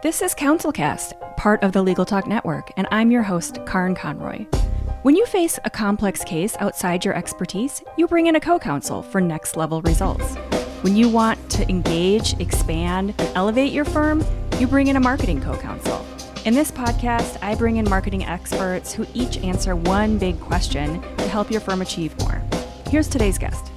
This is CounselCast, part of the Legal Talk Network, and I'm your host, Karin Conroy. When you face a complex case outside your expertise, you bring in a co-counsel for next-level results. When you want to engage, expand, and elevate your firm, you bring in a marketing co-counsel. In this podcast, I bring in marketing experts who each answer one big question to help your firm achieve more. Here's today's guest.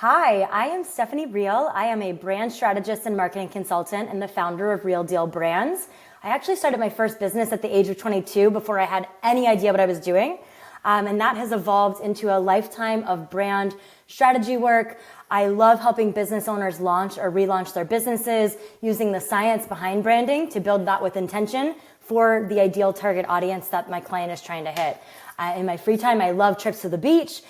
Hi, I am Stephanie Riel. I am a brand strategist and marketing consultant and the founder of Real Deal Brands. I actually started my first business at the age of 22 before I had any idea what I was doing. And that has evolved into a lifetime of brand strategy work. I love helping business owners launch or relaunch their businesses using the science behind branding to build that with intention for the ideal target audience that my client is trying to hit. In my free time, I love trips to the beach,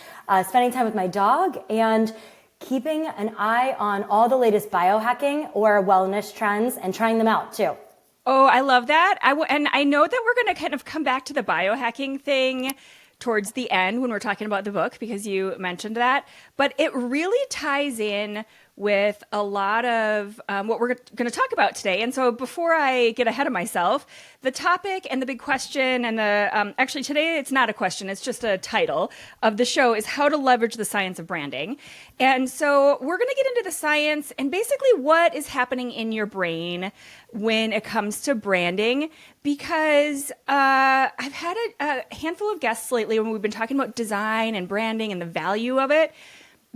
spending time with my dog, and keeping an eye on all the latest biohacking or wellness trends and trying them out too. Oh, I love that. And I know that we're going to kind of come back to the biohacking thing towards the end when we're talking about the book, because you mentioned that. But it really ties in with a lot of what we're going to talk about today. And so before I get ahead of myself, the topic and the big question and the actually today it's not a question, it's just a title of the show is how to leverage the science of branding. And so we're going to get into the science and basically what is happening in your brain when it comes to branding, because I've had a handful of guests lately when we've been talking about design and branding and the value of it,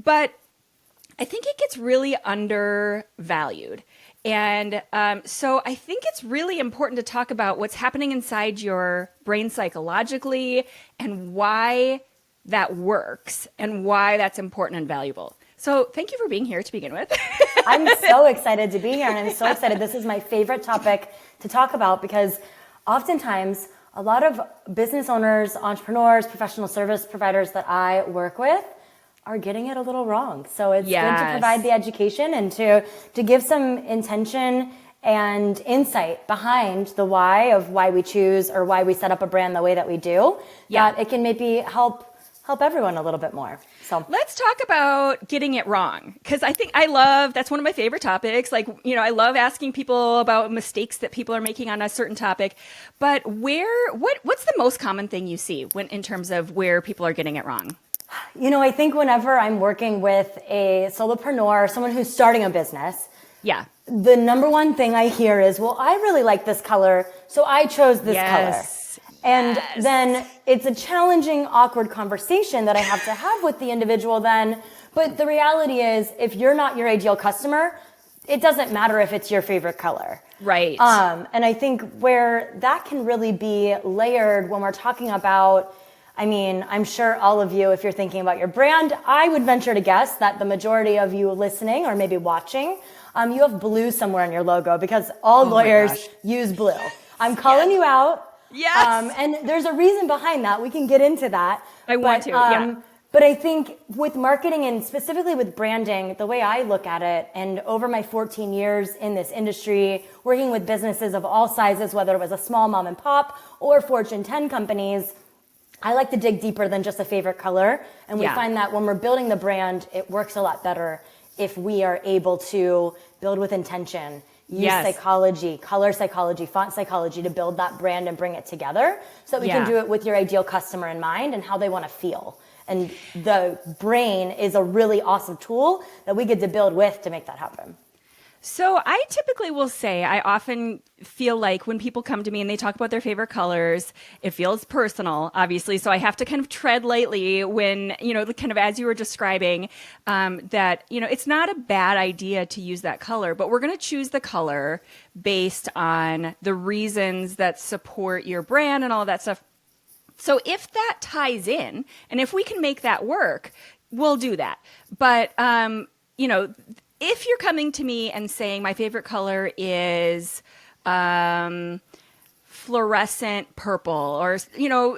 but I think it gets really undervalued. And so I think it's really important to talk about what's happening inside your brain psychologically and why that works and why that's important and valuable. So thank you for being here to begin with. I'm so excited to be here, and I'm so excited. This is my favorite topic to talk about because oftentimes a lot of business owners, entrepreneurs, professional service providers that I work with are getting it a little wrong. So it's good to provide the education and to give some intention and insight behind the why of why we choose or why we set up a brand the way that we do, that it can maybe help everyone a little bit more. So let's talk about getting it wrong, because that's one of my favorite topics. Like, I love asking people about mistakes that people are making on a certain topic. But what's the most common thing you see in terms of where people are getting it wrong? I think whenever I'm working with a solopreneur, someone who's starting a business, the number one thing I hear is, well, I really like this color, so I chose this color. And then it's a challenging, awkward conversation that I have to have with the individual then. But the reality is, if you're not your ideal customer, it doesn't matter if it's your favorite color. Right. And I think where that can really be layered when we're talking about, I'm sure all of you, if you're thinking about your brand, I would venture to guess that the majority of you listening or maybe watching, you have blue somewhere in your logo because all lawyers use blue. I'm calling you out. Yes. And there's a reason behind that. We can get into that. But I think with marketing and specifically with branding, the way I look at it, and over my 14 years in this industry, working with businesses of all sizes, whether it was a small mom and pop or Fortune 10 companies, I like to dig deeper than just a favorite color. And we find that when we're building the brand, it works a lot better if we are able to build with intention, use psychology, color psychology, font psychology to build that brand and bring it together so that we can do it with your ideal customer in mind and how they want to feel. And the brain is a really awesome tool that we get to build with to make that happen. So I typically will say, I often feel like when people come to me and they talk about their favorite colors, it feels personal, obviously. So I have to kind of tread lightly when, kind of as you were describing, that, it's not a bad idea to use that color, but we're going to choose the color based on the reasons that support your brand and all of that stuff. So if that ties in, and if we can make that work, we'll do that. But, if you're coming to me and saying my favorite color is fluorescent purple or,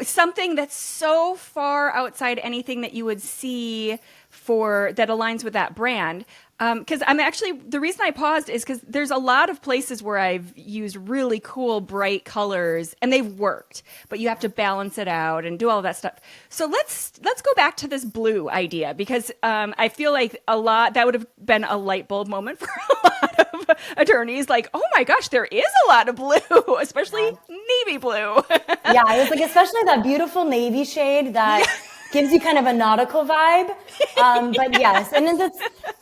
something that's so far outside anything that you would see that aligns with that brand. Because the reason I paused is because there's a lot of places where I've used really cool, bright colors and they've worked, but you have to balance it out and do all that stuff. So let's go back to this blue idea, because I feel like that would have been a light bulb moment for a lot of attorneys. Like, oh my gosh, there is a lot of blue, especially navy blue. Yeah, I was like, especially that beautiful navy shade that gives you kind of a nautical vibe. But yes, and then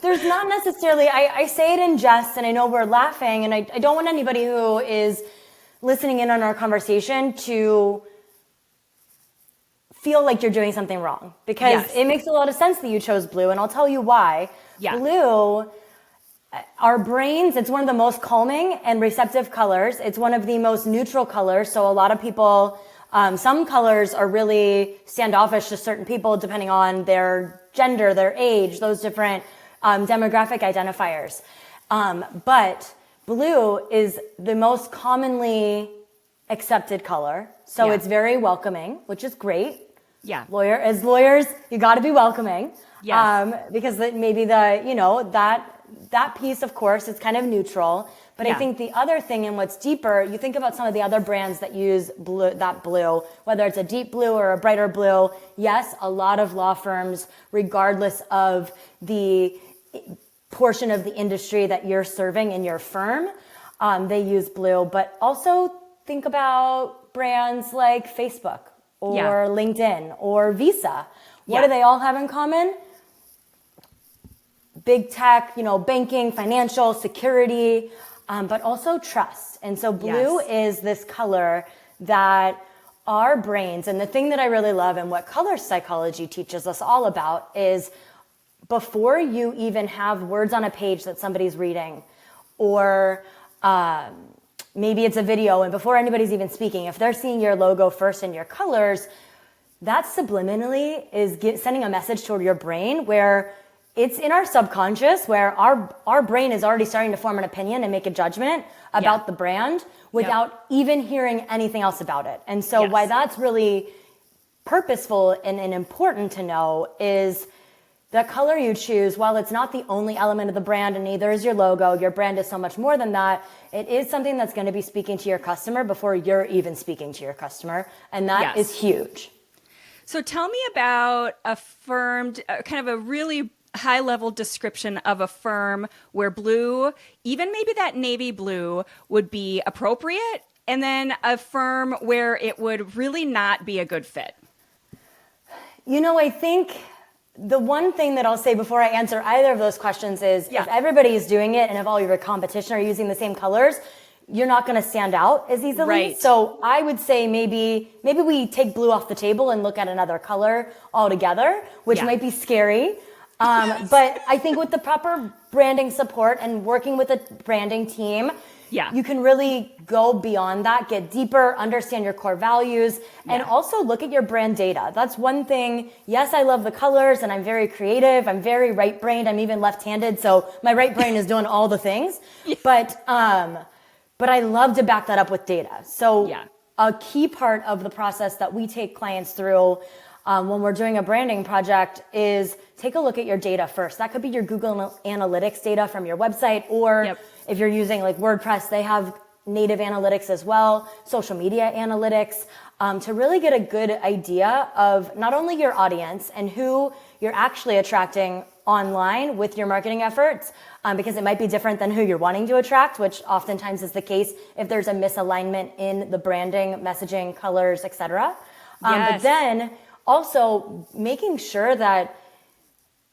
there's not necessarily, I say it in jest, and I know we're laughing, and I don't want anybody who is listening in on our conversation to feel like you're doing something wrong, because it makes a lot of sense that you chose blue, and I'll tell you why. Yeah. Blue, our brains, it's one of the most calming and receptive colors. It's one of the most neutral colors. So a lot of people, some colors are really standoffish to certain people depending on their gender, their age, those different demographic identifiers. But blue is the most commonly accepted color. So it's very welcoming, which is great. Yeah. As lawyers, you got to be welcoming. Yes. Because maybe that piece, of course, is kind of neutral. But I think the other thing, and what's deeper, you think about some of the other brands that use blue, whether it's a deep blue or a brighter blue. Yes, a lot of law firms, regardless of the portion of the industry that you're serving in your firm, they use blue. But also think about brands like Facebook or LinkedIn or Visa. What do they all have in common? Big tech, banking, financial, security, but also trust. And so blue is this color that our brains, and the thing that I really love and what color psychology teaches us all about is before you even have words on a page that somebody's reading, or maybe it's a video, and before anybody's even speaking, if they're seeing your logo first and your colors, that subliminally is sending a message toward your brain where it's in our subconscious, where our brain is already starting to form an opinion and make a judgment about the brand without even hearing anything else about it. And so why that's really purposeful and important to know is the color you choose, while it's not the only element of the brand and neither is your logo, your brand is so much more than that. It is something that's going to be speaking to your customer before you're even speaking to your customer. And that is huge. So tell me about a firm, kind of a really high-level description of a firm where blue, even maybe that navy blue, would be appropriate, and then a firm where it would really not be a good fit. I think the one thing that I'll say before I answer either of those questions is if everybody is doing it and if all your competition are using the same colors, you're not going to stand out as easily. Right. So I would say maybe we take blue off the table and look at another color altogether, which might be scary. But I think with the proper branding support and working with a branding team, you can really go beyond that, get deeper, understand your core values, and also look at your brand data. That's one thing. Yes, I love the colors and I'm very creative. I'm very right-brained. I'm even left-handed. So my right brain is doing all the things. But I love to back that up with data. So a key part of the process that we take clients through when we're doing a branding project is take a look at your data first. That could be your Google Analytics data from your website, or if you're using like WordPress, they have native analytics as well, social media analytics, to really get a good idea of not only your audience and who you're actually attracting online with your marketing efforts, because it might be different than who you're wanting to attract, which oftentimes is the case if there's a misalignment in the branding, messaging, colors, etc. But then also making sure that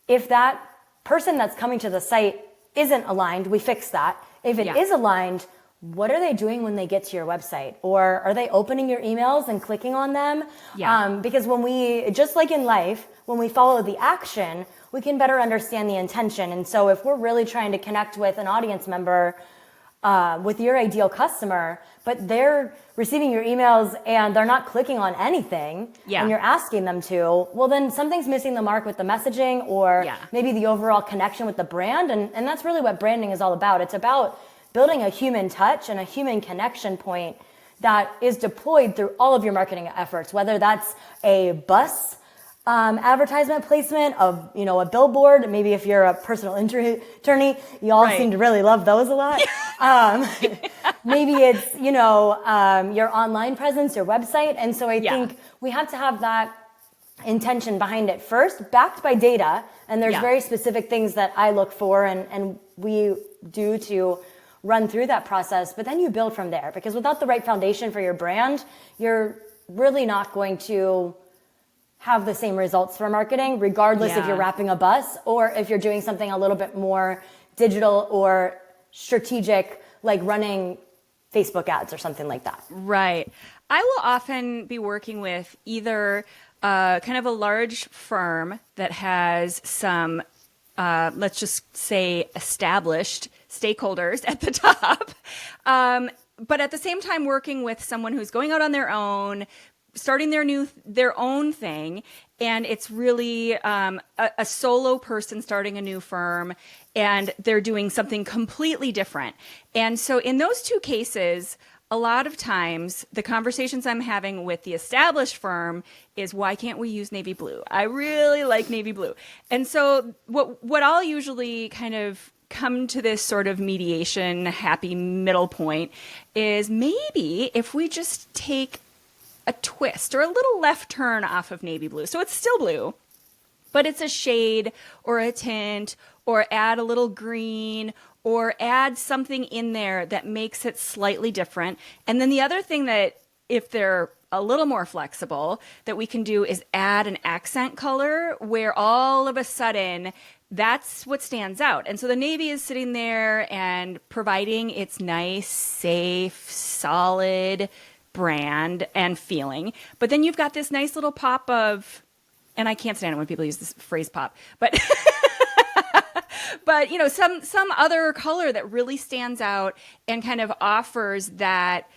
if that person that's coming to the site isn't aligned, we fix that. If it is aligned, what are they doing when they get to your website? Or are they opening your emails and clicking on them? Because when we, just like in life, when we follow the action, we can better understand the intention. And so if we're really trying to connect with an audience member, with your ideal customer, but they're receiving your emails and they're not clicking on anything and you're asking them to, well, then something's missing the mark with the messaging or maybe the overall connection with the brand. And that's really what branding is all about. It's about building a human touch and a human connection point that is deployed through all of your marketing efforts, whether that's a bus advertisement placement of, a billboard. Maybe if you're a personal injury attorney, you all seem to really love those a lot. Maybe it's, your online presence, your website. And so I think we have to have that intention behind it first, backed by data. And there's very specific things that I look for and we do to run through that process. But then you build from there, because without the right foundation for your brand, you're really not going to have the same results for marketing, regardless if you're wrapping a bus or if you're doing something a little bit more digital or strategic, like running Facebook ads or something like that. Right. I will often be working with either kind of a large firm that has some, let's just say, established stakeholders at the top, but at the same time working with someone who's going out on their own, starting their own thing, and it's really a solo person starting a new firm, and they're doing something completely different. And so in those two cases, a lot of times the conversations I'm having with the established firm is, why can't we use navy blue? I really like navy blue. And so what I'll usually kind of come to this sort of mediation, happy middle point is, maybe if we just take a twist or a little left turn off of navy blue. So it's still blue, but it's a shade or a tint, or add a little green, or add something in there that makes it slightly different. And then the other thing that, if they're a little more flexible, that we can do is add an accent color where all of a sudden that's what stands out. And so the navy is sitting there and providing its nice, safe, solid brand and feeling. But then you've got this nice little pop of, and I can't stand it when people use this phrase pop, but but some other color that really stands out and kind of offers that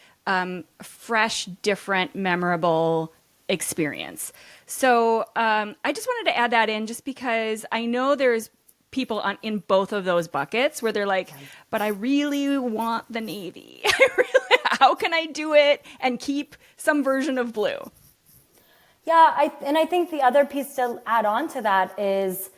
fresh, different, memorable experience. So I just wanted to add that in, just because I know there's people in both of those buckets where they're like, but I really want the navy. How can I do it and keep some version of blue? Yeah, I think the other piece to add on to that is,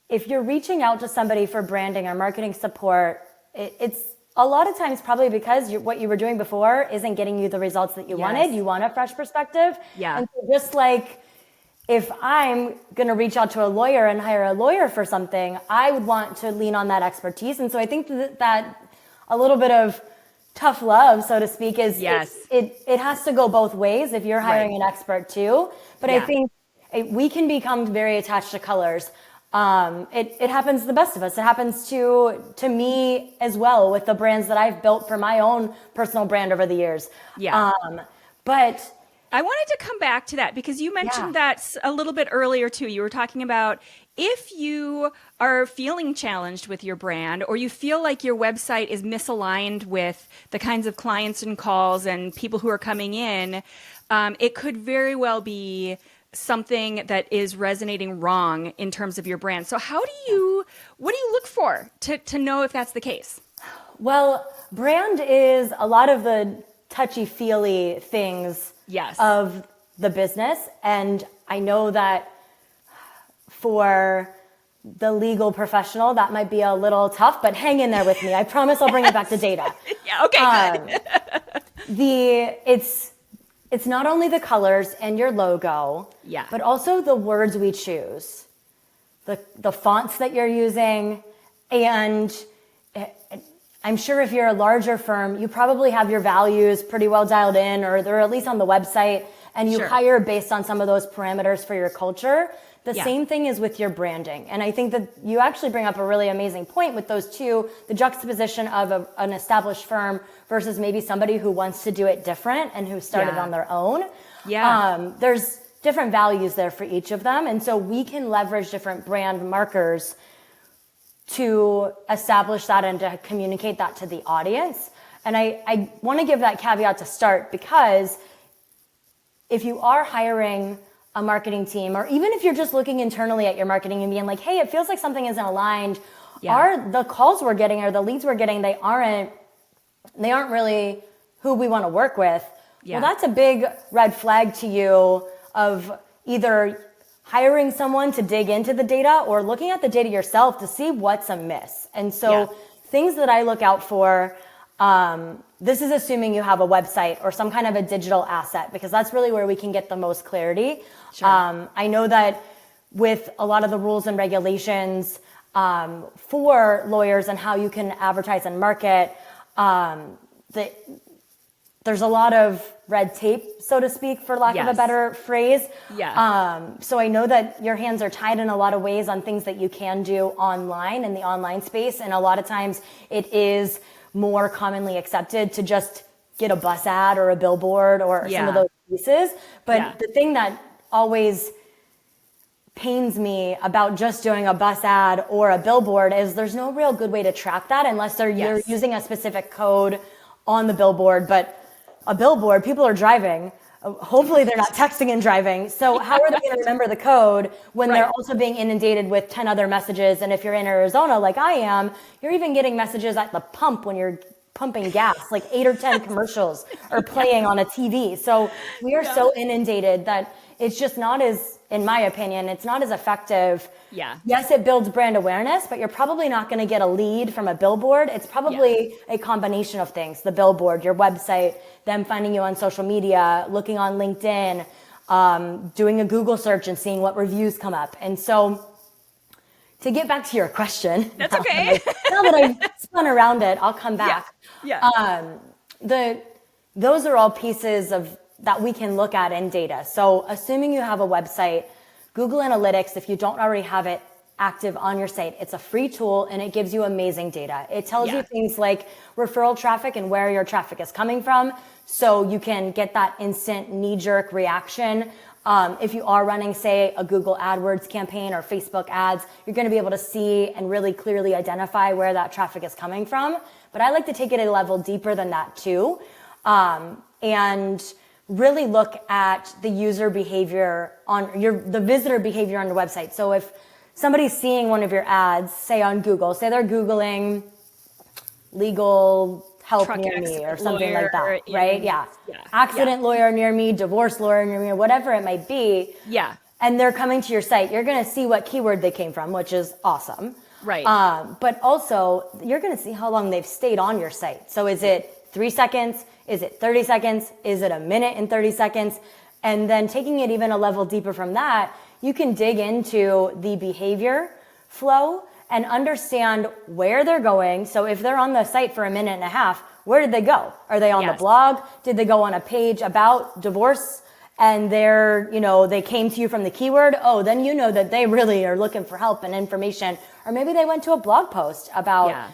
if you're reaching out to somebody for branding or marketing support, it's a lot of times probably because what you were doing before isn't getting you the results that you wanted. You want a fresh perspective. Yeah. And so just like, if I'm going to reach out to a lawyer and hire a lawyer for something, I would want to lean on that expertise. And so I think that a little bit of tough love, so to speak, is it has to go both ways if you're hiring an expert too. But I think we can become very attached to colors. It happens to the best of us. It happens to me as well with the brands that I've built for my own personal brand over the years. Yeah. But I wanted to come back to that because you mentioned that a little bit earlier too. You were talking about, if you are feeling challenged with your brand, or you feel like your website is misaligned with the kinds of clients and calls and people who are coming in, it could very well be something that is resonating wrong in terms of your brand. So what do you look for to know if that's the case? Well, brand is a lot of the touchy-feely things of the business. And I know that for the legal professional, that might be a little tough, but hang in there with me. I promise I'll bring it back to data. Good. It's not only the colors and your logo, but also the words we choose, the fonts that you're using. And I'm sure if you're a larger firm, you probably have your values pretty well dialed in, or they're at least on the website, and you hire based on some of those parameters for your culture. The same thing is with your branding. And I think that you actually bring up a really amazing point with those two, the juxtaposition of an established firm versus maybe somebody who wants to do it different and who started on their own. There's different values there for each of them. And so we can leverage different brand markers to establish that and to communicate that to the audience. And I want to give that caveat to start, because if you are hiring a marketing team, or even if you're just looking internally at your marketing and being like, hey, it feels like something isn't aligned, are the calls we're getting or the leads we're getting, they aren't really who we want to work with. Well, that's a big red flag to you of either hiring someone to dig into the data or looking at the data yourself to see what's amiss. And so things that I look out for, this is assuming you have a website or some kind of a digital asset, because that's really where we can get the most clarity. Sure. I know that with a lot of the rules and regulations for lawyers and how you can advertise and market, there's a lot of red tape, so to speak, for lack of a better phrase. So I know that your hands are tied in a lot of ways on things that you can do online in the online space. And a lot of times it is more commonly accepted to just get a bus ad or a billboard or some of those pieces. But the thing that always pains me about just doing a bus ad or a billboard is there's no real good way to track that unless you're using a specific code on the billboard. But a billboard, people are driving. Hopefully they're not texting and driving. So how are they going to remember the code when they're also being inundated with 10 other messages? And if you're in Arizona, like I am, you're even getting messages at the pump when you're pumping gas, like 8 or 10 commercials are playing on a TV. So we are so inundated that it's just not as, in my opinion, it's not as effective. Yes, it builds brand awareness, but you're probably not going to get a lead from a billboard. It's probably a combination of things. The billboard, your website, them finding you on social media, looking on LinkedIn, doing a Google search and seeing what reviews come up. And so to get back to your question. That's okay. Now that I've spun around it, I'll come back. Those are all pieces of that we can look at in data. So assuming you have a website, Google Analytics, if you don't already have it active on your site, it's a free tool and it gives you amazing data. It tells you things like referral traffic and where your traffic is coming from. So you can get that instant knee-jerk reaction. If you are running, say, a Google AdWords campaign or Facebook ads, you're going to be able to see and really clearly identify where that traffic is coming from. But I like to take it a level deeper than that too. And really look at the user behavior the visitor behavior on your website. So if somebody's seeing one of your ads, say on Google, say they're Googling legal help Truck near me or something lawyer, like that, right? Accident lawyer near me, divorce lawyer near me, whatever it might be. And they're coming to your site. You're going to see what keyword they came from, which is awesome. But also you're going to see how long they've stayed on your site. So is it 3 seconds? Is it 30 seconds? Is it a minute and 30 seconds? And then taking it even a level deeper from that, you can dig into the behavior flow and understand where they're going. So if they're on the site for a minute and a half, where did they go? Are they on the blog? Did they go on a page about divorce? And they came to you from the keyword. Oh, then you know that they really are looking for help and information. Or maybe they went to a blog post about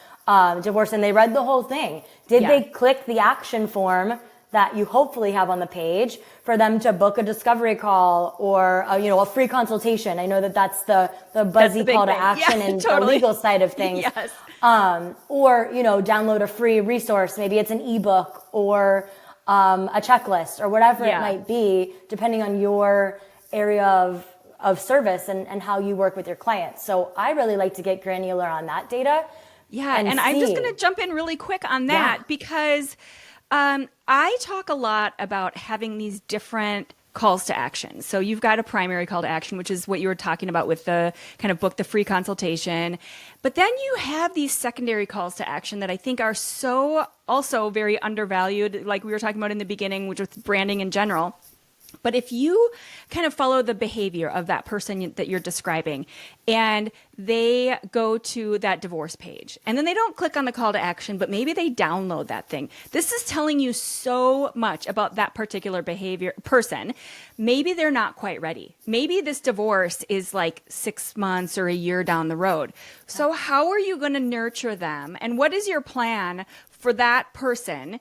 divorce and they read the whole thing. Did they click the action form that you hopefully have on the page for them to book a discovery call or a free consultation? I know that that's the buzzy call to action in the legal side of things. Or download a free resource. Maybe it's an ebook or a checklist or whatever it might be, depending on your area of service and how you work with your clients. So I really like to get granular on that data. And I'm just going to jump in really quick on that because I talk a lot about having these different calls to action. So you've got a primary call to action, which is what you were talking about with the kind of book the free consultation. But then you have these secondary calls to action that I think are so also very undervalued, like we were talking about in the beginning, which with branding in general. But if you kind of follow the behavior of that person that you're describing and they go to that divorce page and then they don't click on the call to action, but maybe they download that thing. This is telling you so much about that particular person. Maybe they're not quite ready. Maybe this divorce is like 6 months or a year down the road. So how are you going to nurture them? And what is your plan for that person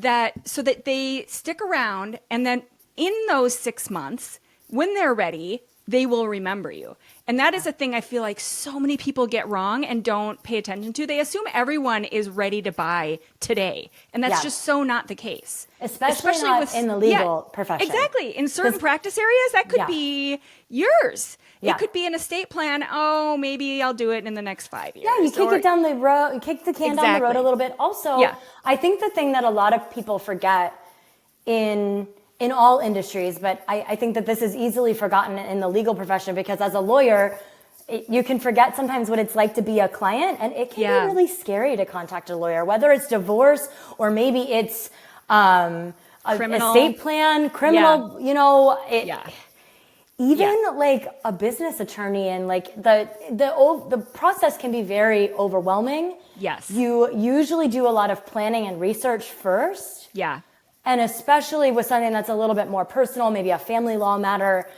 so that they stick around and then in those 6 months, when they're ready, they will remember you. And that is a thing I feel like so many people get wrong and don't pay attention to. They assume everyone is ready to buy today. And that's just so not the case. Especially not in the legal profession. Exactly. In certain practice areas, that could be years. It could be an estate plan. Oh, maybe I'll do it in the next 5 years. Yeah, you kick it down the road, you kick the can down the road a little bit. Also, I think the thing that a lot of people forget in in all industries, but I think that this is easily forgotten in the legal profession, because as a lawyer, you can forget sometimes what it's like to be a client, and it can be really scary to contact a lawyer, whether it's divorce or maybe it's criminal, estate plan, criminal, even like a business attorney, and like the process can be very overwhelming. Yes. You usually do a lot of planning and research first. Yeah. And especially with something that's a little bit more personal, maybe a family law matter,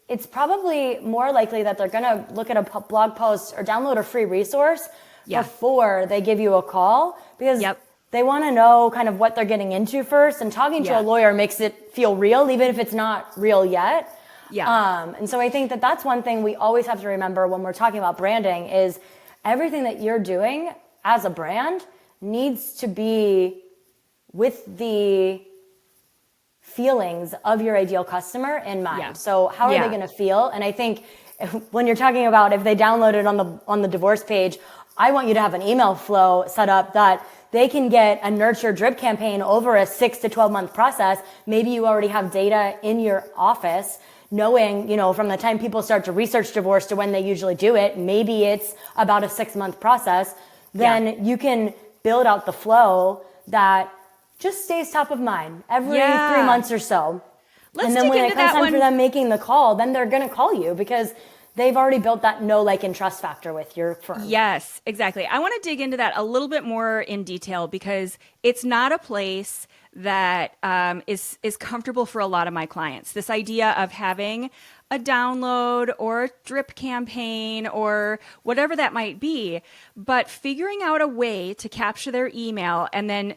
it's probably more likely that they're going to look at a blog post or download a free resource before they give you a call, because they want to know kind of what they're getting into first. And talking to a lawyer makes it feel real, even if it's not real yet. Yeah. And so I think that that's one thing we always have to remember when we're talking about branding is everything that you're doing as a brand needs to be with the feelings of your ideal customer in mind. Yeah. So how are they going to feel? And I think when you're talking about if they download it on the divorce page, I want you to have an email flow set up that they can get a nurture drip campaign over a 6 to 12 month process. Maybe you already have data in your office knowing, from the time people start to research divorce to when they usually do it, maybe it's about a 6 month process. Then you can build out the flow that just stays top of mind every 3 months or so. And then when it comes time for them making the call, then they're going to call you because they've already built that know, like, and trust factor with your firm. Yes, exactly. I want to dig into that a little bit more in detail because it's not a place that is comfortable for a lot of my clients. This idea of having a download or a drip campaign or whatever that might be, but figuring out a way to capture their email and then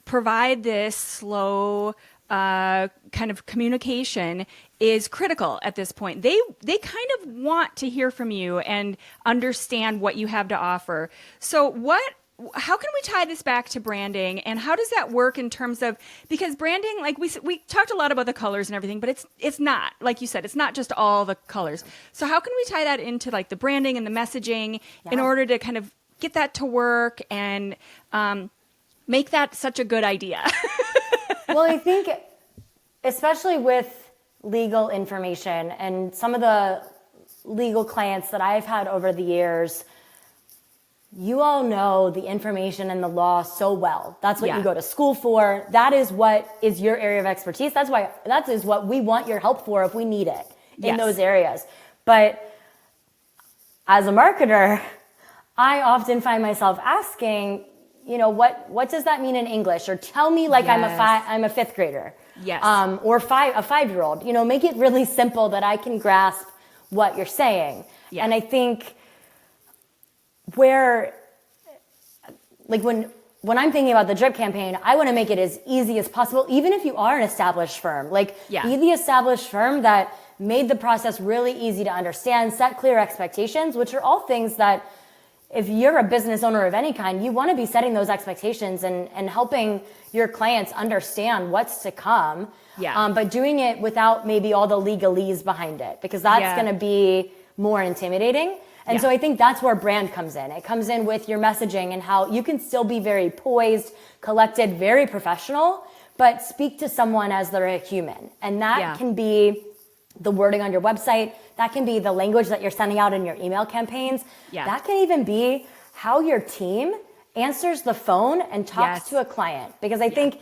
provide this slow kind of communication is critical at this point. They kind of want to hear from you and understand what you have to offer. So how can we tie this back to branding, and how does that work in terms of, because branding, like we talked a lot about the colors and everything, but it's not, like you said, it's not just all the colors. So how can we tie that into like the branding and the messaging in order to kind of get that to work and make that such a good idea? Well, I think especially with legal information and some of the legal clients that I've had over the years, you all know the information and the law so well. That's what you go to school for. That is what is your area of expertise. That is what we want your help for if we need it in those areas. But as a marketer, I often find myself asking, what does that mean in English? Or tell me like I'm a fifth grader. Yes. Or a 5-year-old. Make it really simple that I can grasp what you're saying. Yeah. And I think when I'm thinking about the drip campaign, I want to make it as easy as possible, even if you are an established firm. Be the established firm that made the process really easy to understand, set clear expectations, which are all things that if you're a business owner of any kind, you want to be setting those expectations and helping your clients understand what's to come. Yeah. But doing it without maybe all the legalese behind it, because that's going to be more intimidating. And so I think that's where brand comes in. It comes in with your messaging and how you can still be very poised, collected, very professional, but speak to someone as they're a human. And that can be the wording on your website. That can be the language that you're sending out in your email campaigns. Yeah. That can even be how your team answers the phone and talks to a client. Because I think,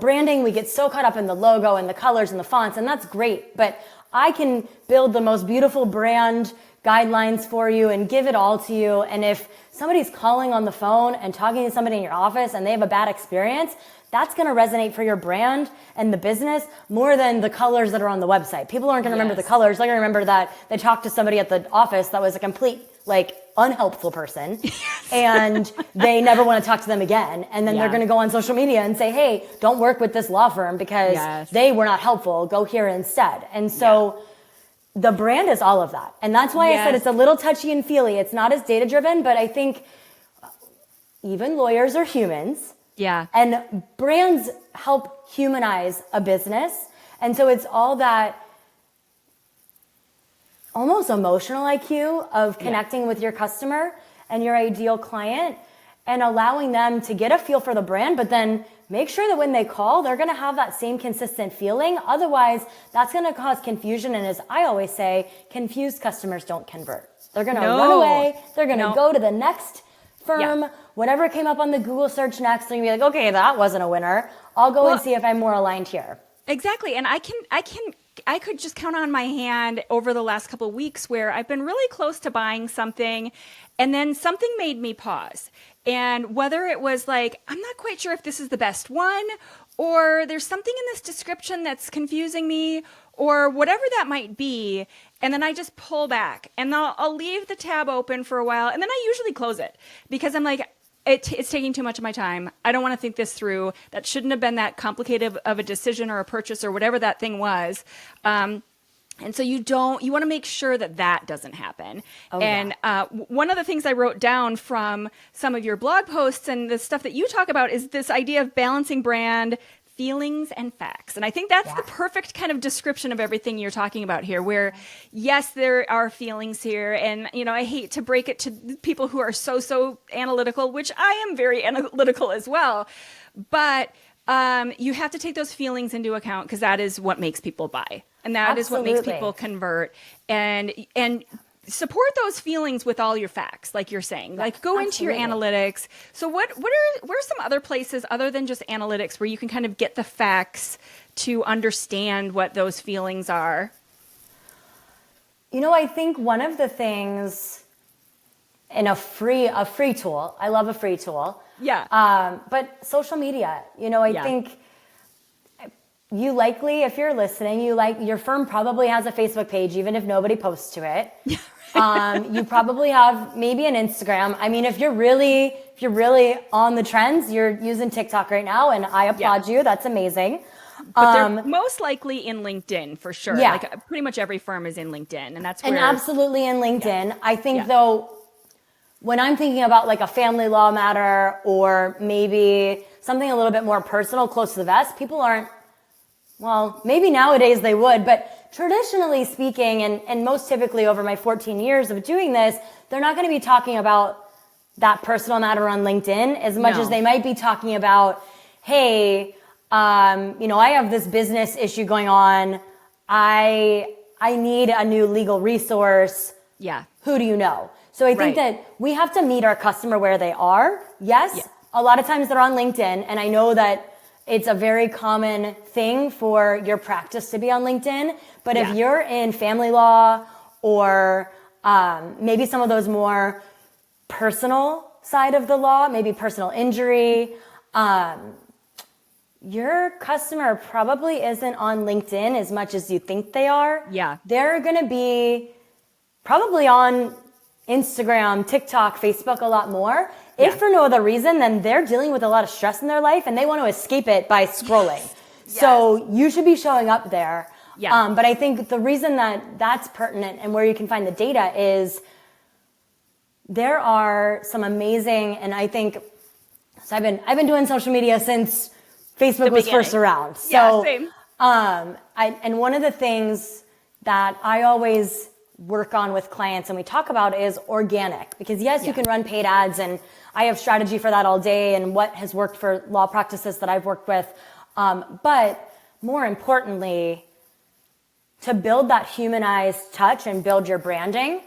branding, we get so caught up in the logo and the colors and the fonts, and that's great. But I can build the most beautiful brand guidelines for you and give it all to you. And if somebody's calling on the phone and talking to somebody in your office and they have a bad experience, that's going to resonate for your brand and the business more than the colors that are on the website. People aren't going to remember the colors. They're going to remember that they talked to somebody at the office that was a complete, unhelpful person. And they never want to talk to them again. And then they're going to go on social media and say, hey, don't work with this law firm because they were not helpful. Go here instead. And so the brand is all of that. And that's why I said it's a little touchy and feely. It's not as data driven, but I think even lawyers are humans. Yeah. And brands help humanize a business. And so it's all that almost emotional IQ of connecting with your customer and your ideal client. and allowing them to get a feel for the brand, but then make sure that when they call, they're going to have that same consistent feeling. Otherwise, that's going to cause confusion. And as I always say, confused customers don't convert. They're going to run away. They're going to go to the next firm, whatever came up on the Google search next. They're going to be like, okay, that wasn't a winner. I'll go and see if I'm more aligned here. Exactly. And I could just count on my hand over the last couple of weeks where I've been really close to buying something and then something made me pause. And whether it was like, I'm not quite sure if this is the best one, or there's something in this description that's confusing me, or whatever that might be. And then I just pull back and I'll leave the tab open for a while. And then I usually close it because I'm like, it's taking too much of my time. I don't want to think this through. That shouldn't have been that complicated of a decision or a purchase or whatever that thing was. And so you want to make sure that doesn't happen. One of the things I wrote down from some of your blog posts and the stuff that you talk about is this idea of balancing brand, feelings, and facts. And I think that's the perfect kind of description of everything you're talking about here, where yes, there are feelings here. And, I hate to break it to people who are so analytical, which I am very analytical as well. But you have to take those feelings into account because that is what makes people buy. And that is what makes people convert. And support those feelings with all your facts, like you're saying. Like go into your analytics. So what are some other places other than just analytics where you can kind of get the facts to understand what those feelings are? I think one of the things in a free tool, I love a free tool. Yeah. But social media, I think you likely, if you're listening, your firm probably has a Facebook page, even if nobody posts to it. You probably have maybe an Instagram. I mean, if you're really on the trends, you're using TikTok right now, and I applaud you. That's amazing. But they're most likely in LinkedIn for sure. Yeah. Like pretty much every firm is in LinkedIn, and that's where. And absolutely in LinkedIn. Yeah. I think though, when I'm thinking about like a family law matter or maybe something a little bit more personal, close to the vest, people aren't. Well, maybe nowadays they would, but traditionally speaking, and most typically over my 14 years of doing this, they're not going to be talking about that personal matter on LinkedIn as much as they might be talking about, hey, I have this business issue going on. I need a new legal resource. Yeah. Who do you know? So I think that we have to meet our customer where they are. Yes, a lot of times they're on LinkedIn, and I know that it's a very common thing for your practice to be on LinkedIn. But if you're in family law or maybe some of those more personal side of the law, maybe personal injury, your customer probably isn't on LinkedIn as much as you think they are. Yeah. They're going to be probably on Instagram, TikTok, Facebook a lot more. If for no other reason, then they're dealing with a lot of stress in their life and they want to escape it by scrolling. Yes. So you should be showing up there. Yeah. But I think the reason that that's pertinent and where you can find the data is there are some amazing, and I think, so I've been doing social media since Facebook was first around. So, same. And one of the things that I always work on with clients and we talk about is organic, because yes, you can run paid ads, and I have strategy for that all day and what has worked for law practices that I've worked with. But more importantly, to build that humanized touch and build your branding,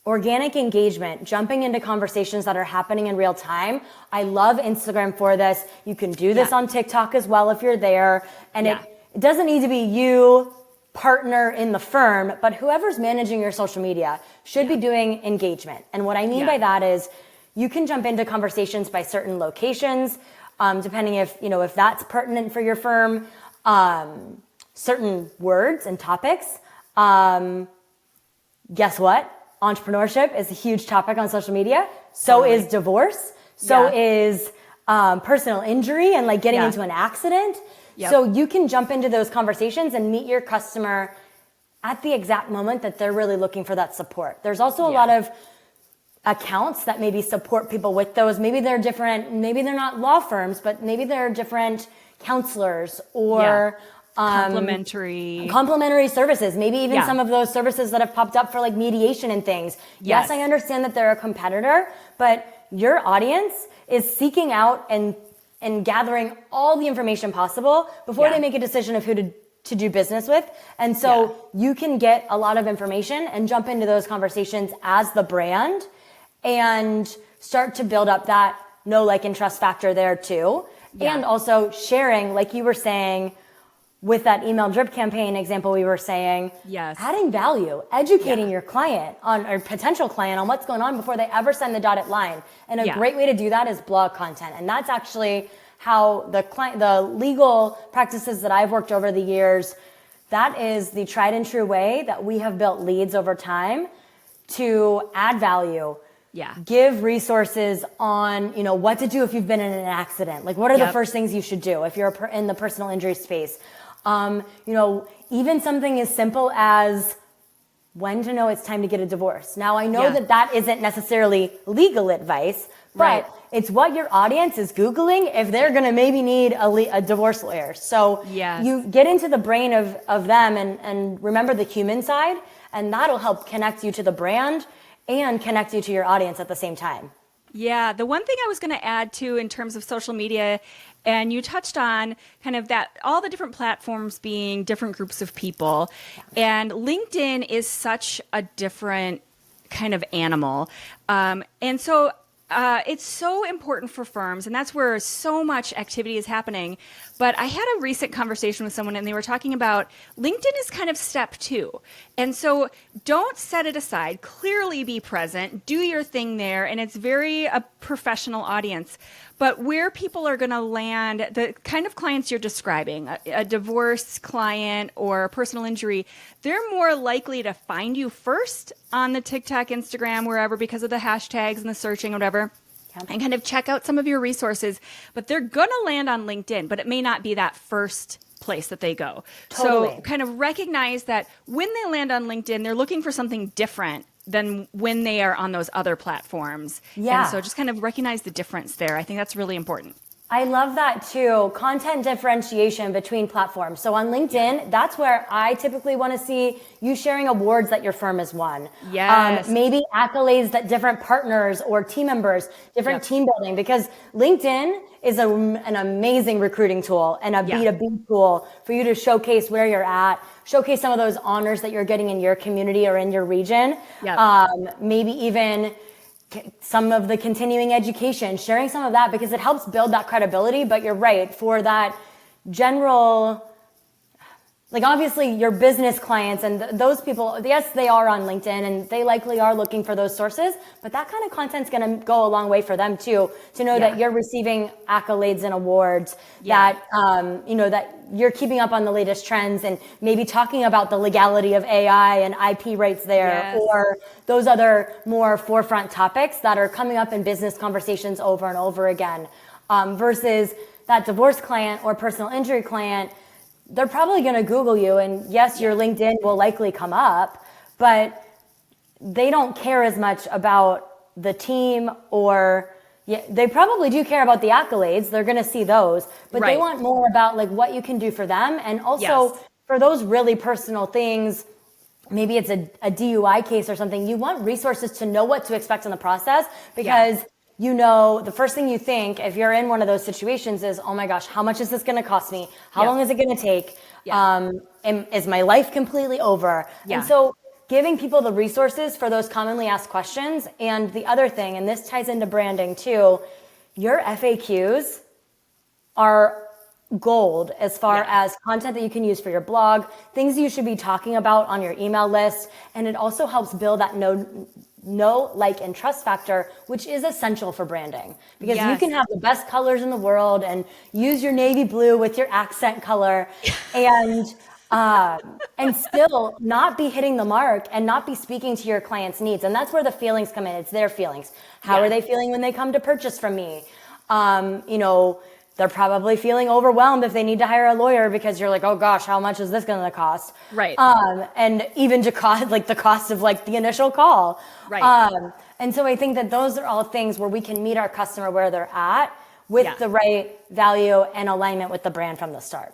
organic engagement, jumping into conversations that are happening in real time. I love Instagram for this. You can do this on TikTok as well if you're there. And it doesn't need to be you, partner in the firm, but whoever's managing your social media should be doing engagement. And what I mean by that is you can jump into conversations by certain locations, depending if that's pertinent for your firm, certain words and topics. Guess what? Entrepreneurship is a huge topic on social media. So is divorce. So is personal injury and like getting into an accident. Yep. So you can jump into those conversations and meet your customer at the exact moment that they're really looking for that support. There's also a lot of accounts that maybe support people with those. Maybe they're different. Maybe they're not law firms, but maybe they're different counselors or complementary services. Maybe even some of those services that have popped up for like mediation and things. Yes, I understand that they're a competitor, but your audience is seeking out and gathering all the information possible before they make a decision of who to do business with. And so you can get a lot of information and jump into those conversations as the brand and start to build up that know, like, and trust factor there too. Yeah. And also sharing, like you were saying, with that email drip campaign example we were saying, adding value, educating your client on, or potential client on what's going on before they ever send the dotted line. And a great way to do that is blog content. And that's actually how the legal practices that I've worked over the years, that is the tried and true way that we have built leads over time to add value. Yeah. Give resources on, what to do if you've been in an accident. Like, what are the first things you should do if you're in the personal injury space? Even something as simple as when to know it's time to get a divorce. Now, I know that isn't necessarily legal advice, but it's what your audience is Googling if they're going to maybe need a divorce lawyer. So you get into the brain of them and remember the human side, and that'll help connect you to the brand and connect you to your audience at the same time. Yeah, the one thing I was going to add too in terms of social media, and you touched on kind of that, all the different platforms being different groups of people, and LinkedIn is such a different kind of animal. And so it's so important for firms, and that's where so much activity is happening. But I had a recent conversation with someone, and they were talking about LinkedIn is kind of step 2. And so don't set it aside. Clearly be present. Do your thing there. And it's very a professional audience. But where people are going to land, the kind of clients you're describing, a divorce client or a personal injury, they're more likely to find you first on the TikTok, Instagram, wherever, because of the hashtags and the searching, whatever, and kind of check out some of your resources. But they're going to land on LinkedIn, but it may not be that first place that they go. Totally. So kind of recognize that when they land on LinkedIn, they're looking for something different than when they are on those other platforms. Yeah. And so just kind of recognize the difference there. I think that's really important. I love that too. Content differentiation between platforms. So on LinkedIn, that's where I typically want to see you sharing awards that your firm has won. Yes. Maybe accolades that different partners or team members, different team building, because LinkedIn is an amazing recruiting tool and a B2B tool for you to showcase where you're at, showcase some of those honors that you're getting in your community or in your region. Maybe even some of the continuing education, sharing some of that, because it helps build that credibility. But you're right, for that general, like, obviously your business clients and those people, yes, they are on LinkedIn and they likely are looking for those sources, but that kind of content's going to go a long way for them too, to know that you're receiving accolades and awards, that, that you're keeping up on the latest trends and maybe talking about the legality of AI and IP rights there, or those other more forefront topics that are coming up in business conversations over and over again, versus that divorce client or personal injury client. They're probably going to Google you, and yes, your LinkedIn will likely come up, but they don't care as much about the team, or they probably do care about the accolades. They're going to see those, but they want more about like what you can do for them. And also for those really personal things, maybe it's a DUI case or something, you want resources to know what to expect in the process, because the first thing you think if you're in one of those situations is, oh my gosh, how much is this going to cost me? How long is it going to take? Is my life completely over? And so giving people the resources for those commonly asked questions. And the other thing, and this ties into branding too, your FAQs are gold as far as content that you can use for your blog, things you should be talking about on your email list. And it also helps build that know, like, and trust factor, which is essential for branding, because you can have the best colors in the world and use your navy blue with your accent color and still not be hitting the mark and not be speaking to your client's needs. And that's where the feelings come in. It's their feelings. How are they feeling when they come to purchase from me? They're probably feeling overwhelmed if they need to hire a lawyer, because you're like, oh gosh, how much is this going to cost? Right. And even to cost, like the cost of like the initial call. Right. And so I think that those are all things where we can meet our customer where they're at with the right value and alignment with the brand from the start.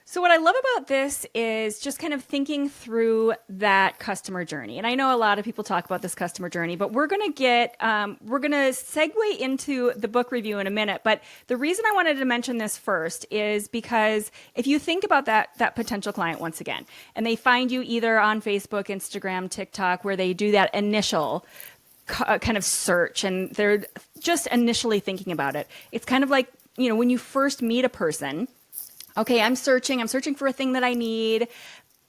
So what I love about this is just kind of thinking through that customer journey. And I know a lot of people talk about this customer journey, but we're going to segue into the book review in a minute. But the reason I wanted to mention this first is because if you think about that potential client once again, and they find you either on Facebook, Instagram, TikTok, where they do that initial kind of search and they're just initially thinking about it. It's kind of like, when you first meet a person, okay, I'm searching for a thing that I need.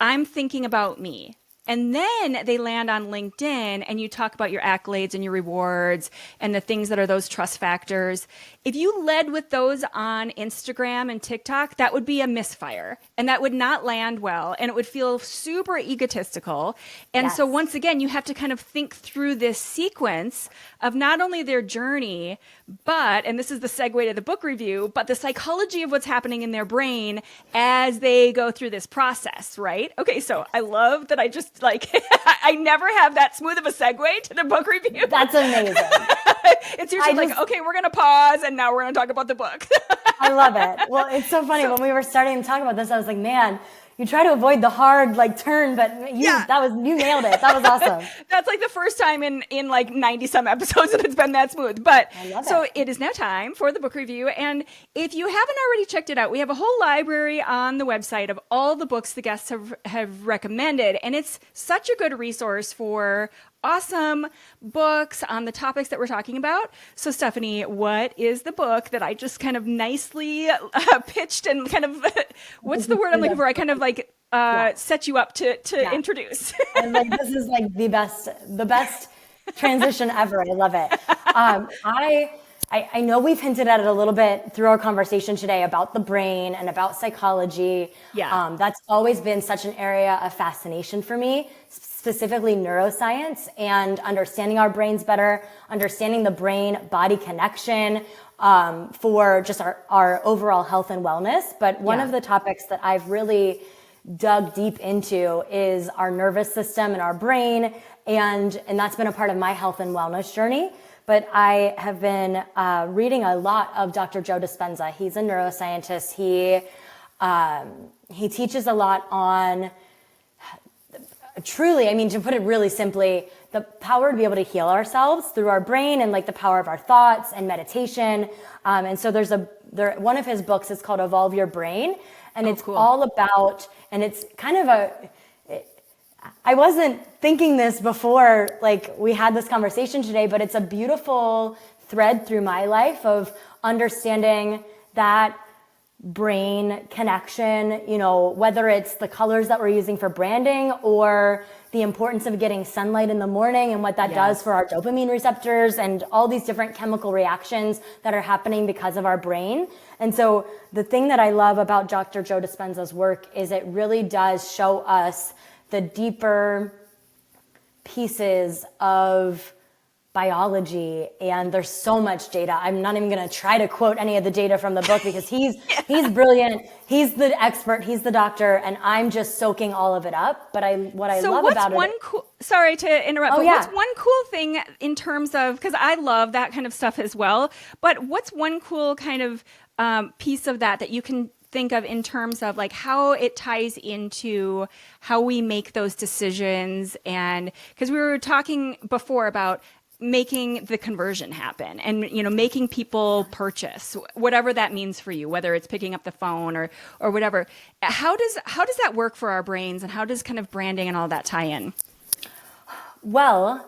I'm thinking about me. And then they land on LinkedIn and you talk about your accolades and your rewards and the things that are those trust factors. If you led with those on Instagram and TikTok, that would be a misfire and that would not land well and it would feel super egotistical. And so once again, you have to kind of think through this sequence of not only their journey, but, and this is the segue to the book review, but the psychology of what's happening in their brain as they go through this process, right? Okay, so I love that I just I never have that smooth of a segue to the book review. That's amazing. It's usually okay, we're going to pause and now we're going to talk about the book. I love it. Well, it's so funny. When we were starting to talk about this, I was like, man, you try to avoid the hard turn, but you nailed it. That was awesome. That's the first time in 90 some episodes that it's been that smooth. But it is now time for the book review. And if you haven't already checked it out, we have a whole library on the website of all the books the guests have recommended. And it's such a good resource for awesome books on the topics that we're talking about. So Stephanie, what is the book that I just kind of nicely pitched and kind of, what's the word I'm looking for? I kind of set you up to introduce. And this is the best transition ever. I love it. I know we've hinted at it a little bit through our conversation today about the brain and about psychology. Yeah. That's always been such an area of fascination for me, specifically neuroscience and understanding our brains better, understanding the brain-body connection for just our overall health and wellness. But one of the topics that I've really dug deep into is our nervous system and our brain. And that's been a part of my health and wellness journey. But I have been reading a lot of Dr. Joe Dispenza. He's a neuroscientist. He teaches a lot on truly, to put it really simply, the power to be able to heal ourselves through our brain and the power of our thoughts and meditation. And so one of his books is called Evolve Your Brain. And it's cool. All about, and it's kind of I wasn't thinking this before, we had this conversation today, but it's a beautiful thread through my life of understanding that brain connection, whether it's the colors that we're using for branding or the importance of getting sunlight in the morning and what that does for our dopamine receptors and all these different chemical reactions that are happening because of our brain. And so the thing that I love about Dr. Joe Dispenza's work is it really does show us the deeper pieces of biology, and there's so much data. I'm not even going to try to quote any of the data from the book because he's brilliant. He's the expert. He's the doctor, and I'm just soaking all of it up. But what I love about it. Sorry to interrupt. What's one cool thing in terms of, because I love that kind of stuff as well. But what's one cool kind of piece of that you can think of in terms of how it ties into how we make those decisions? And because we were talking before about making the conversion happen and making people purchase whatever that means for you, whether it's picking up the phone or whatever. How does that work for our brains, and how does kind of branding and all that tie in? Well,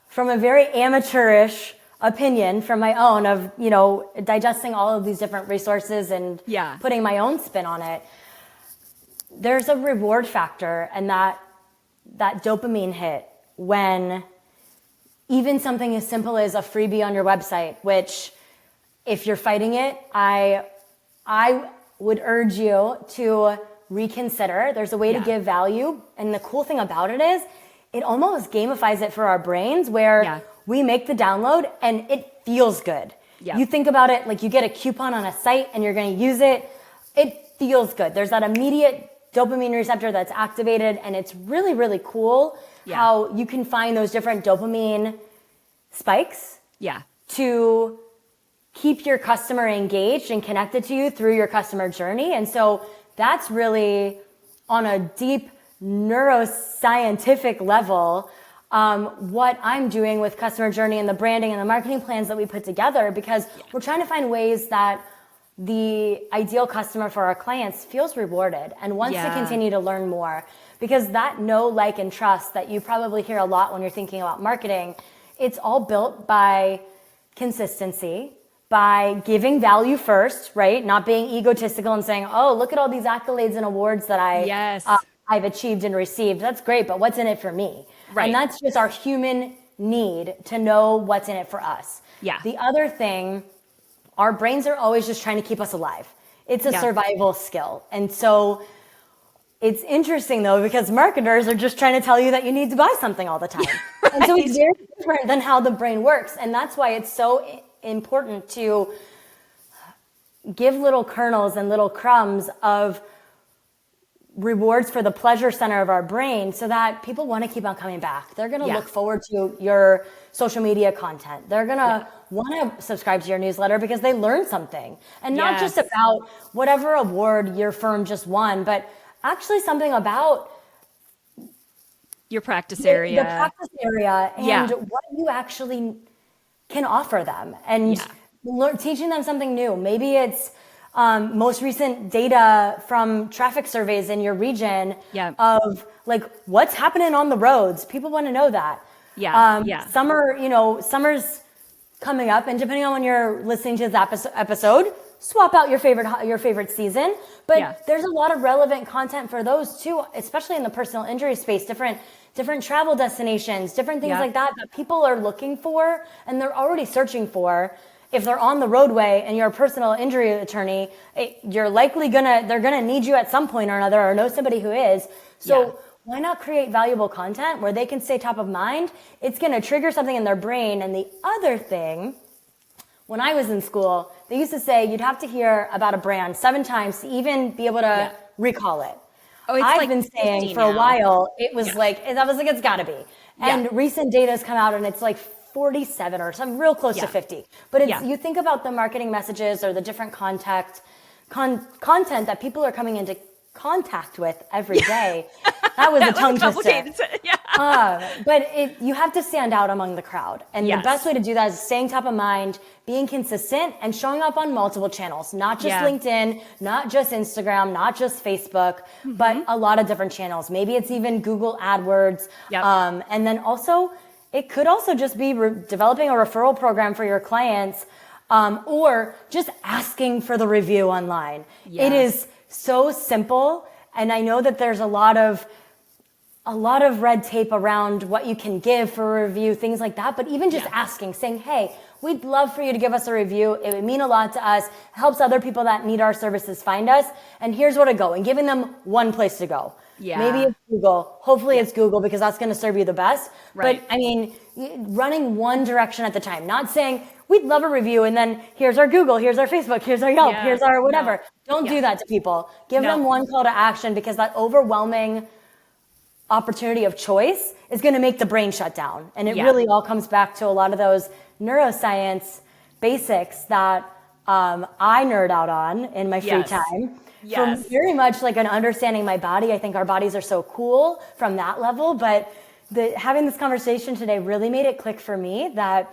from a very amateurish opinion from my own of digesting all of these different resources and putting my own spin on it, there's a reward factor, and that dopamine hit when even something as simple as a freebie on your website, which if you're fighting it, I would urge you to reconsider. There's a way to give value. And the cool thing about it is it almost gamifies it for our brains where we make the download and it feels good. Yeah. You think about it you get a coupon on a site and you're going to use it. It feels good. There's that immediate dopamine receptor that's activated, and it's really, really cool how you can find those different dopamine spikes to keep your customer engaged and connected to you through your customer journey. And so that's really on a deep neuroscientific level, what I'm doing with customer journey and the branding and the marketing plans that we put together, because we're trying to find ways that the ideal customer for our clients feels rewarded and wants to continue to learn more. Because that know, like, and trust that you probably hear a lot when you're thinking about marketing, it's all built by consistency, by giving value first, right? Not being egotistical and saying, oh, look at all these accolades and awards that I've achieved and received. That's great, but what's in it for me? Right. And that's just our human need to know what's in it for us. Yeah. The other thing, our brains are always just trying to keep us alive. It's a survival skill. And so it's interesting though, because marketers are just trying to tell you that you need to buy something all the time. Right. And so it's very different than how the brain works. And that's why it's so important to give little kernels and little crumbs of rewards for the pleasure center of our brain so that people want to keep on coming back. They're going to look forward to your social media content. They're going to want to subscribe to your newsletter because they learned something. And not just about whatever award your firm just won, but actually something about your practice area. The practice area and what you actually can offer them. And teaching them something new. Maybe it's most recent data from traffic surveys in your region of like what's happening on the roads. People want to know that. Summer's coming up, and depending on when you're listening to this episode, swap out your favorite season. But there's a lot of relevant content for those too, especially in the personal injury space. Different travel destinations, different things like that people are looking for and they're already searching for. If they're on the roadway and you're a personal injury attorney, they're gonna need you at some point or another, or know somebody who is. So why not create valuable content where they can stay top of mind? It's gonna trigger something in their brain. And the other thing, when I was in school, they used to say you'd have to hear about a brand 7 times to even be able to recall it. Oh, I've been saying for a while, it was it's gotta be. And recent data has come out and it's like 47 or something real close to 50. But you think about the marketing messages or the different content that people are coming into contact with every day. That was a tongue twister. But you have to stand out among the crowd. And the best way to do that is staying top of mind, being consistent, and showing up on multiple channels, not just LinkedIn, not just Instagram, not just Facebook, but a lot of different channels. Maybe it's even Google AdWords. And then also, it could also just be developing a referral program for your clients, or just asking for the review online. It is so simple. And I know that there's a lot of red tape around what you can give for a review, things like that. But even just asking, saying, hey, we'd love for you to give us a review. It would mean a lot to us. It helps other people that need our services find us. And here's where to go. And giving them one place to go. Maybe it's Google. Hopefully it's Google because that's going to serve you the best. Right. But I mean, running one direction at the time, not saying we'd love a review and then here's our Google, here's our Facebook, here's our Yelp, here's our whatever. Don't do that to people. Give them one call to action, because that overwhelming opportunity of choice is going to make the brain shut down. And it really all comes back to a lot of those neuroscience basics that I nerd out on in my free time. From very much like an understanding my body. I think our bodies are so cool from that level, but having this conversation today really made it click for me that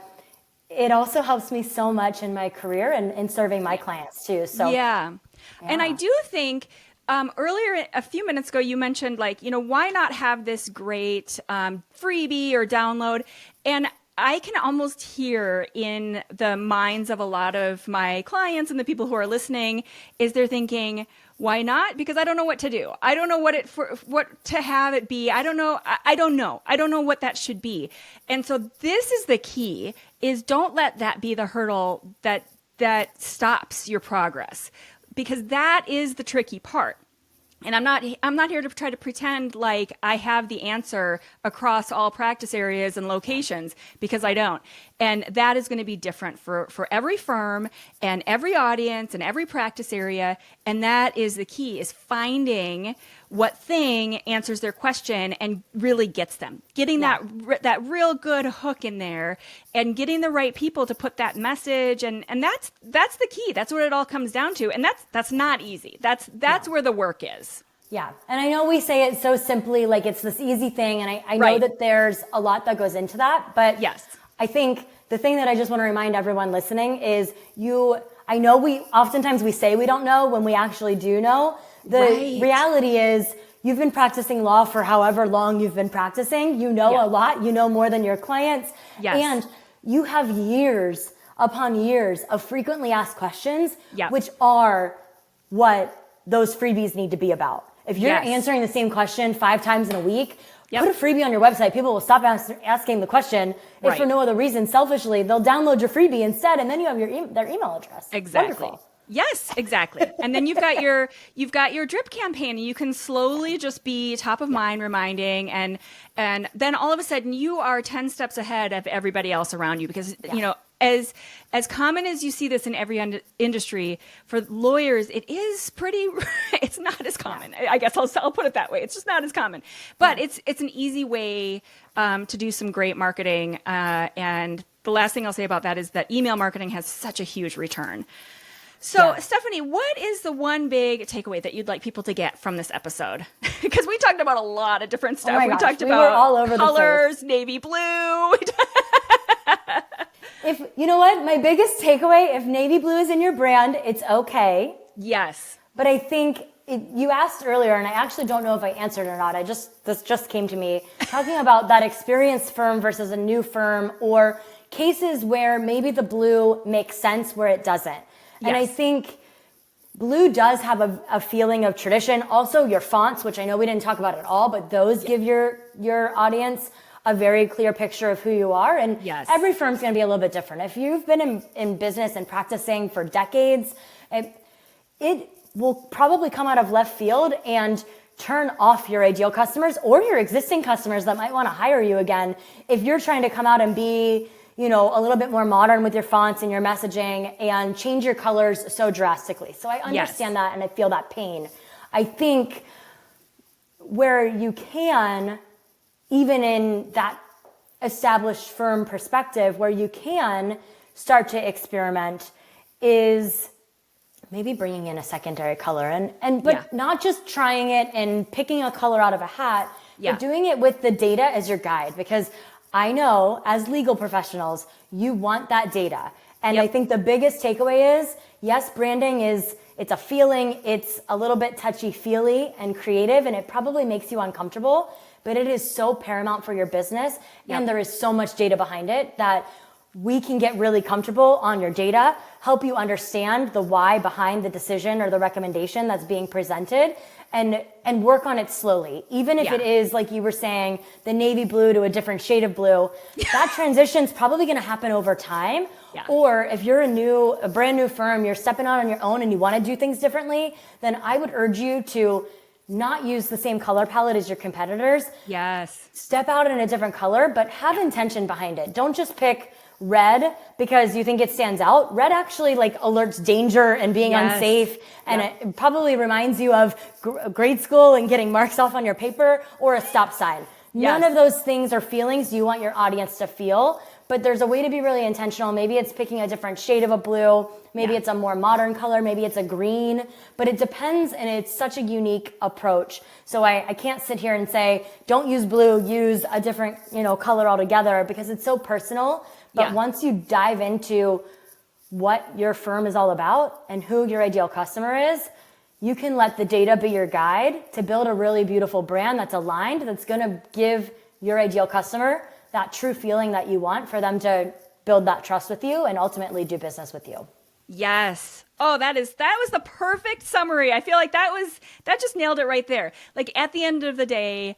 it also helps me so much in my career and in serving my clients too. So and I do think earlier, a few minutes ago, you mentioned why not have this great freebie or download? And I can almost hear in the minds of a lot of my clients and the people who are listening is they're thinking, why not? Because I don't know what to do. I don't know what to have it be. I don't know. I don't know what that should be. And so this is the key, is don't let that be the hurdle that stops your progress, because that is the tricky part. And I'm not here to try to pretend like I have the answer across all practice areas and locations, because I don't. And that is going to be different for every firm and every audience and every practice area. And that is the key, is finding what thing answers their question and really gets them. Getting that real good hook in there and getting the right people to put that message, and that's the key. That's what it all comes down to. And that's not easy. That's where the work is. Yeah. And I know we say it so simply, like it's this easy thing. And I know that there's a lot that goes into that. But yes, I think the thing that I just want to remind everyone listening is I know oftentimes we say we don't know when we actually do know. The reality is you've been practicing law for however long you've been practicing. You know a lot. You know more than your clients. Yes. And you have years upon years of frequently asked questions, which are what those freebies need to be about. If you're answering the same question 5 times in a week, put a freebie on your website. People will stop asking the question if for no other reason. Selfishly, they'll download your freebie instead, and then you have their email address. Exactly. Wonderful. Yes, exactly. And then you've got your drip campaign, and you can slowly just be top of mind, reminding, and then all of a sudden you are 10 steps ahead of everybody else around you, because as common as you see this in every industry, for lawyers it is it's not as common. I guess I'll put it that way. It's just not as common, but it's an easy way to do some great marketing. And the last thing I'll say about that is that email marketing has such a huge return. So, Stephanie, what is the one big takeaway that you'd like people to get from this episode? Because we talked about a lot of different stuff. Oh we talked about were all over colors, the place. navy blue. If you know what, my biggest takeaway, if navy blue is in your brand, it's okay. Yes. But I think you asked earlier, and I actually don't know if I answered or not. This just came to me, talking about that experienced firm versus a new firm, or cases where maybe the blue makes sense where it doesn't. And I think blue does have a feeling of tradition. Also, your fonts, which I know we didn't talk about at all, but those give your audience a very clear picture of who you are. And every firm's going to be a little bit different. If you've been in business and practicing for decades, it will probably come out of left field and turn off your ideal customers or your existing customers that might want to hire you again. If you're trying to come out and be a little bit more modern with your fonts and your messaging and change your colors so drastically. So I understand that, and I feel that pain. I think where you can, even in that established firm perspective, where you can start to experiment is maybe bringing in a secondary color but not just trying it and picking a color out of a hat, but doing it with the data as your guide, because I know as legal professionals, you want that data. And I think the biggest takeaway is, yes, branding it's a feeling, it's a little bit touchy-feely and creative, and it probably makes you uncomfortable, but it is so paramount for your business. And there is so much data behind it that we can get really comfortable on your data, help you understand the why behind the decision or the recommendation that's being presented, and work on it slowly. Even if it is, like you were saying, the navy blue to a different shade of blue, that transition's probably going to happen over time. Or if you're a brand new firm, you're stepping out on your own and you want to do things differently, then I would urge you to not use the same color palette as your competitors. Yes. Step out in a different color, but have intention behind it. Don't just pick red because you think it stands out. Red actually alerts danger and being unsafe, and it probably reminds you of grade school and getting marks off on your paper, or a stop sign. None of those things are feelings you want your audience to feel, but there's a way to be really intentional. Maybe it's picking a different shade of a blue, maybe it's a more modern color, maybe it's a green, but it depends, and it's such a unique approach. So I can't sit here and say, don't use blue, use a different color altogether, because it's so personal. But once you dive into what your firm is all about and who your ideal customer is, you can let the data be your guide to build a really beautiful brand that's aligned, that's going to give your ideal customer that true feeling that you want for them to build that trust with you and ultimately do business with you. Yes. Oh, that was the perfect summary. I feel like that just nailed it right there. Like, at the end of the day,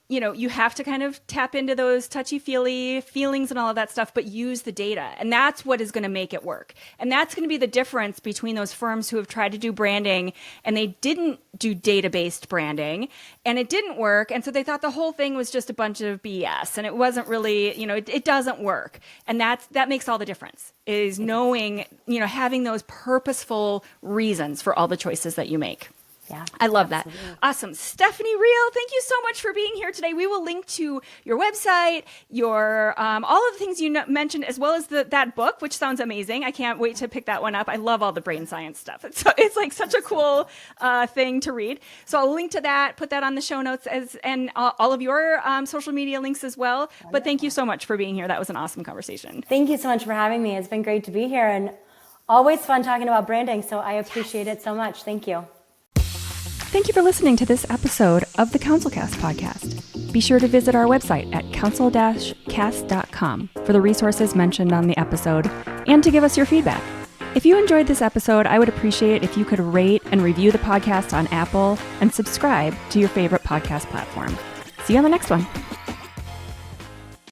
you have to kind of tap into those touchy-feely feelings and all of that stuff, but use the data. And that's what is going to make it work. And that's going to be the difference between those firms who have tried to do branding and they didn't do data-based branding and it didn't work. And so they thought the whole thing was just a bunch of BS and it wasn't really, it doesn't work. And that makes all the difference, is knowing, having those purposeful reasons for all the choices that you make. Yeah, I love that. Awesome. Stephanie Riel, thank you so much for being here today. We will link to your website, your all of the things you mentioned, as well as that book, which sounds amazing. I can't wait to pick that one up. I love all the brain science stuff. It's like such a cool thing to read. So I'll link to that, put that on the show notes, and all of your social media links as well. But thank you so much for being here. That was an awesome conversation. Thank you so much for having me. It's been great to be here, and always fun talking about branding. So I appreciate it so much. Thank you. Thank you for listening to this episode of the CouncilCast podcast. Be sure to visit our website at council-cast.com for the resources mentioned on the episode and to give us your feedback. If you enjoyed this episode, I would appreciate if you could rate and review the podcast on Apple and subscribe to your favorite podcast platform. See you on the next one.